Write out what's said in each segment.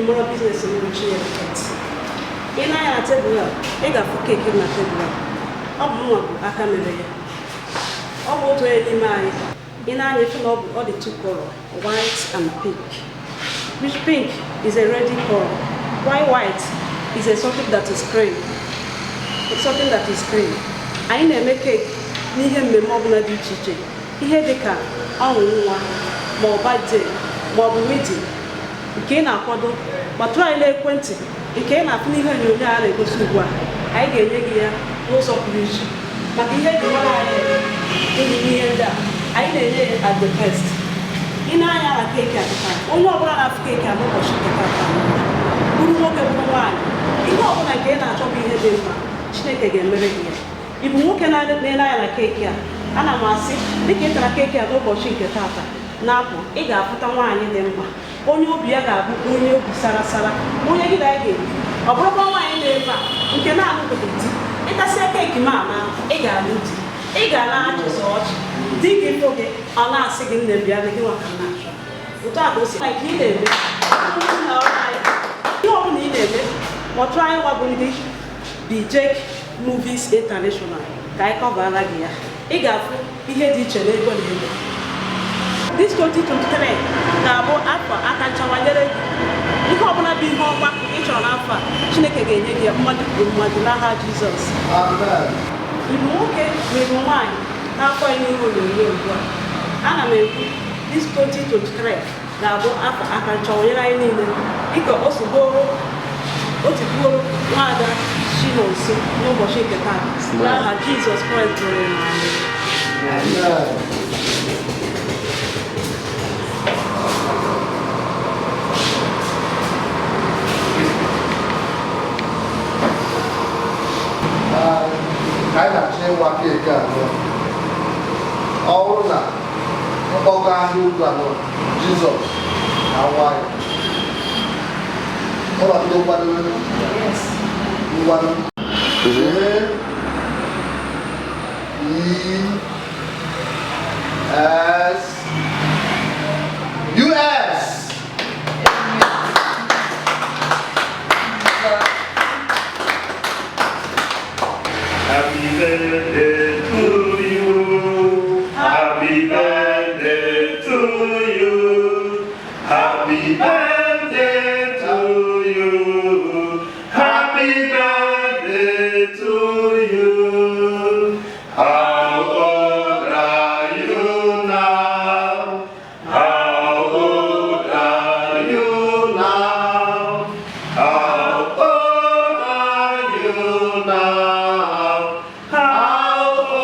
more business in which you get. In a table, I got for cake in a table. I can live. I go to any man. In a little all the two colors, white and pink. Which pink is a ready color. White is a something that is cream. It's something that is cream. I make cake. N'ihe mmemme ọbụla dị iche iche ihe dịka ọnwụ nwa ma ọ birthday ma ọ bụ wedding nke ị na-akwado kpatụrụ anyị n'ekwentị nke ị na-afụ n'ihe onyonyo a na-egosi ugbu a anyị ga-enye gị ya n'ụzọ pụrụ iche maka ihe dị mara anyị enyi n'ihe ndị a anyị na-enye ya at the best. Ị na-anya na keeki adịka onye ọbụla na-afụ keeki a n'ụbọchị nke taa bụrụ nwoke bụrụ nwaanyị ihe ọbụla nke ị na-achọ bụ ihe dị mkpa Chineke ga-emere gị ya. Ibu nwoke na-ele anya na keeki a ana m asị dịka ị tara keeki a n'ụbọchị nke taata na-apụ ị ga-apụta nwaanyị dị mkpa onye obi ya ga-abụ onye obi sara sara onye gị na ya ga-ebi ọ bụrụkwa nwaanyị na-ebe a nke na-anụbeghị di ịtasịa keeki ma na ị ga-alụ di ị ga-ala achụsọ ọchị di gị fụ gị ọ na-asị gị nne bịa gị nwaka na-achọ ụtọ a ka o si ka ị na-eme ihe ọbụla ị na-eme kpọtụrụ anyị nwa bụ ndị Bijec Movies International ka anyị kọbara gị ya ị ga-afụ ihe dị iche n'ego na ego. This 2023 ga-abụ afọ aka nchawanyere gị ihe ọbụla bụ ihe ọma ị chọrọ n'afọ a Chineke ga-enye gị mmadụ kwuru mmadụ n'aha Jizọs. Ịbụ nwoke ma ịbụ nwaanyị n'afọ ihe onyonyo ugbu a ana m ekwu this 2023 ga-abụ afọ aka nchawanyere anyị niile dịka o si bụrụ otu kwuoro nwaada Chinonso n'ụbọchị nke taa n'aha Jizọs Kraịst bụrụ cái làm xe qua kia cả rồi, áo là nó bao ga luôn toàn rồi, Jesus, áo ngoài, có bạn đâu qua đâu, qua đâu, US. Happy birthday to you. Happy birthday to you. Happy birthday to you. Happy birthday to you. How old are you now? How old are you now? How old are you now? How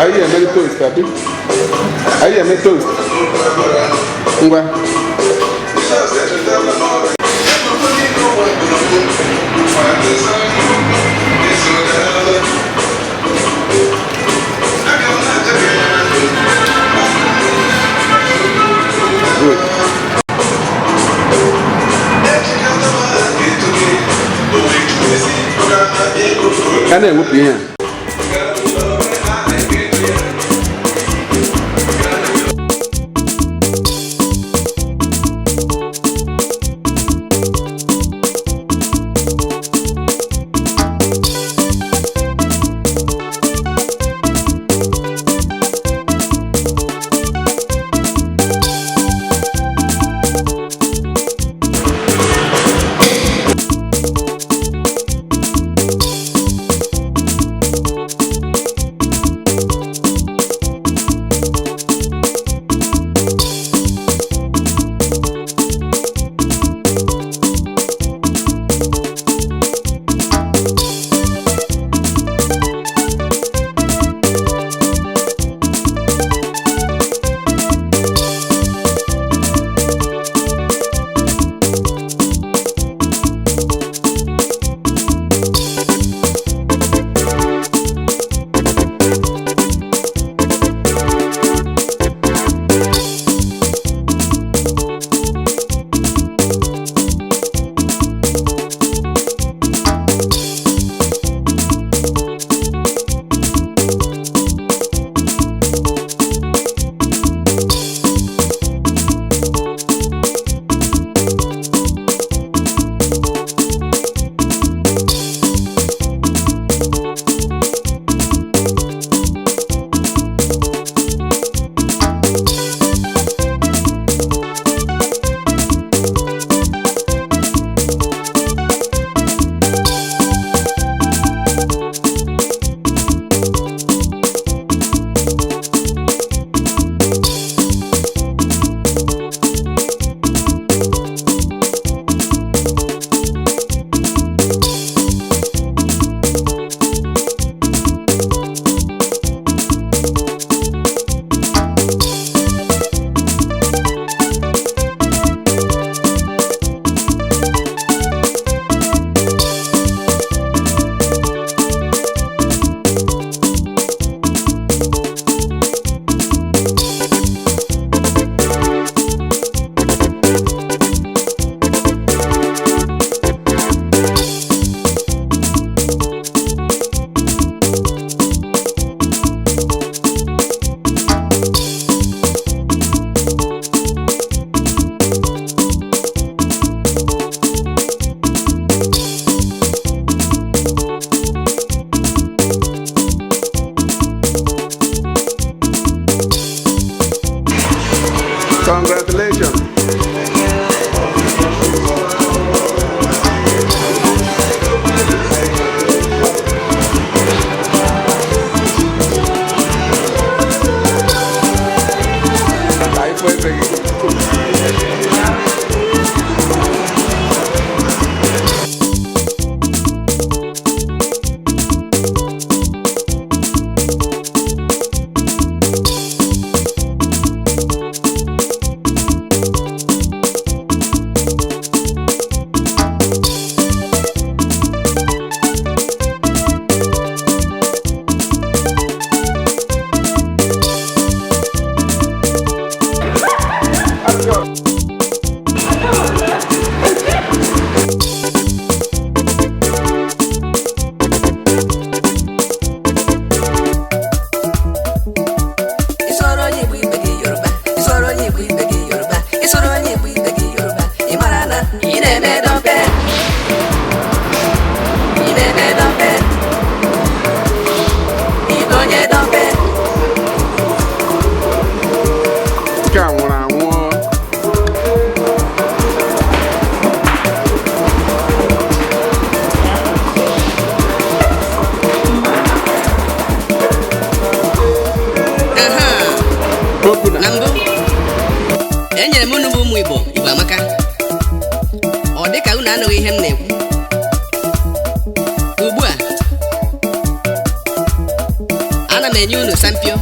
Aí é meio toast, sabe? Aí é meio toast. Vai. Cadê o pinha? Congratulations. Ahí fue seguir. Enyere m unu bụ ụmụ Igbo amaka. Ọ dị ka unu anụghị ihe m na-ekwu. Ugbu a ana m enye unu sampio.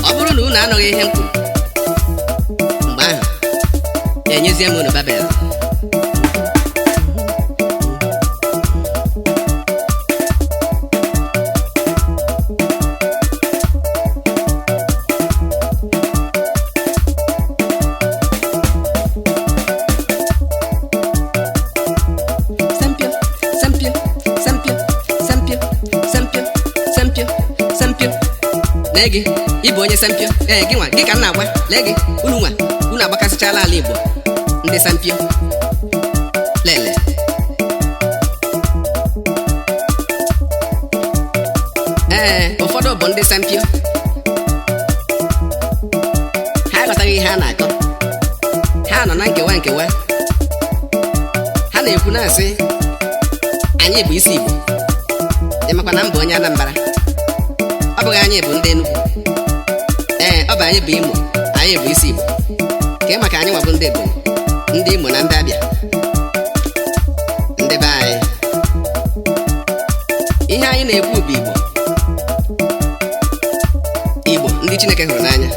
Ọ bụrụ na unu anọghị ihe m kwuru, mgbe ahụ enyezie m unu Babel. Lee gị, ịbụ onye sampio. Gị nwa, gị ka m na-agwa. Lee gị, unu agbakasịchala ala Igbo ndị sampio. Lele. Ụfọdụ bụ ndị sampio. Ha aghọtaghị ihe a na-akọ. Ha nọ na nkewa. Ha na-ekwu na-asị, anyị bụ isi Igbo. Ịmakwa na m bụ onye Anambra. Ọ bụghị anyị bụ ndị Enugu. Ọ bụ anyị bụ Imo. Anyị bụ isi Igbo. Kee maka anyị nwa bụ ndị Ebonyi, ndị Imo na ndị Abịa, ndị be anyị. Ihe anyị na-ekwu bụ Igbo. Igbo ndị Chineke hụrụ n'anya.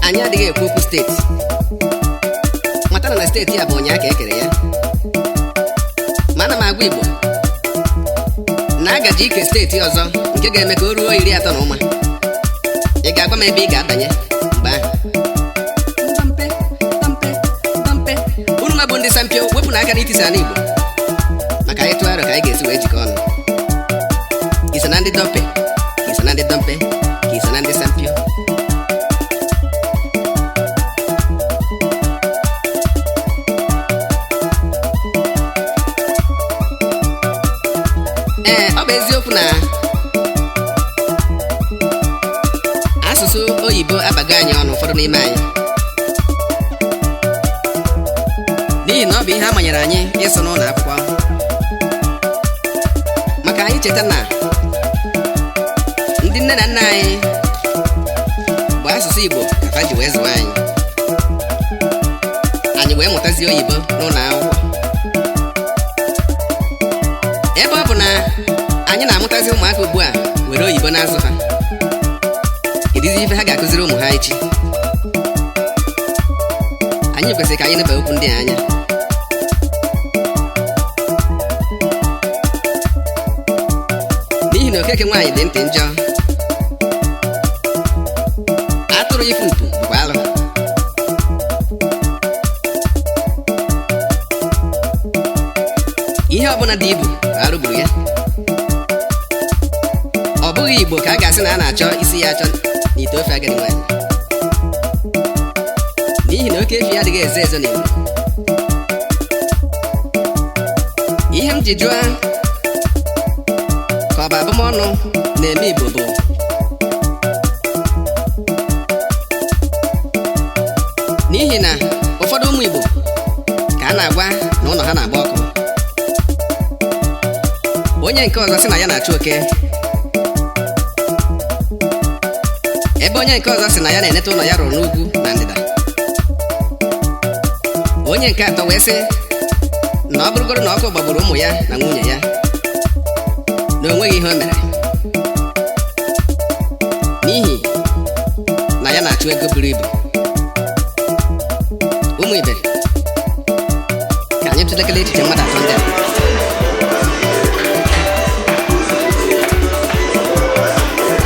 Anyị adịghị ekwu okwu steeti. Matana na steeti ya bụ ụnyaa ka e kere ya. Ma ana m agwa Igbo na agaji ike steeti ọzọ nke ga-eme ka o ruo 31. Ị ga-agwa m ebe ị ga-abanye mgbe ahụ. Mpe. Unu nwa bụ ndị sampio, wepụ na aka n'itisa n'Igbo maka anyị tụọ aro ka anyị ga-esi wee jikọ ọnụ. Iso na ndị dompe, iso na ndị dompe, ka iso na ndị sampio. Ọ bụ eziokwu na asụsụ oyibo abago anyị ọnụ ụfọdụ n'ime anyị, n'ihi na ọ bụ ihe a manyere anyị ịsụ n'ụlọ akwụkwọ. Maka anyị cheta na ndị nne na nna anyị bụ asụsụ Igbo ka fa ji wee zụọ anyị. Anyị wee mụtazie oyibo n'ụlọ akwụkwọ. Ebe ọ bụ na anyị na-amụtazi ụmụaka ugbu a were oyibo na-azụ ha, kedụzi ife ha ga-akụziri ụmụ ha echi? Anyị kwesịrị ka anyị neba okwu ndị a anya. N'ihi na okeke nwaanyị dị ntị njọ. Atụrụ ifu mpu bụkwa alụ. Ihe ọbụla dị ibu arụ gburu ya. Ọ bụghị Igbo ka a ga-asị na a na-achọ isi ya achọ n'ite ofe agadi nwaanyị, n'ihi na oke efi adịghị ezo ezo n'Igbo. Ihe m ji jụọ ka ọ bụ abụmọnụ na-eme Igbo bụ n'ihi na ụfọdụ ụmụ Igbo ka a na-agwa na ụlọ ha na-agba ọkụ. Onye nke ọzọ sị na ya na-achụ oke, ebe onye nke ọzọ sị na ya na-eneta ụlọ ya rụrụ n'ugwu na ndịda. Onye nke atọ wee sị na ọ bụrụgoro na ọkụ gbagburu ụmụ ya na nwunye ya, na o nweghị ihe o mere, n'ihi na ya na-achụ ego buru ibu. Ụmụ ibe, ka anyị tụlekere echiche mmadụ atọ ndị a.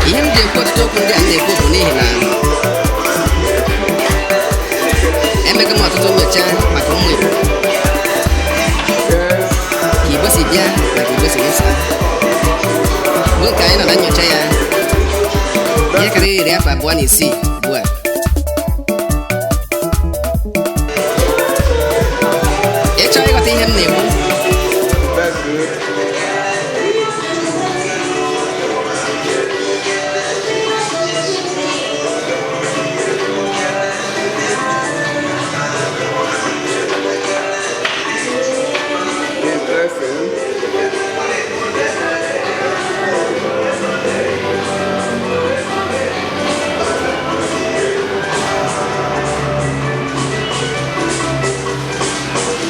Ihe m ji ekwu ọtụtụ okwu ndị a na-ekwu bụ n'ihi na emego m ọtụtụ nyocha maka ụmụ Igbo, ka Igbo si bịa na ka Igbo si nwụsa, bụ nke anyị nọ na nyocha ya ihe karịrị 26 ugbu a.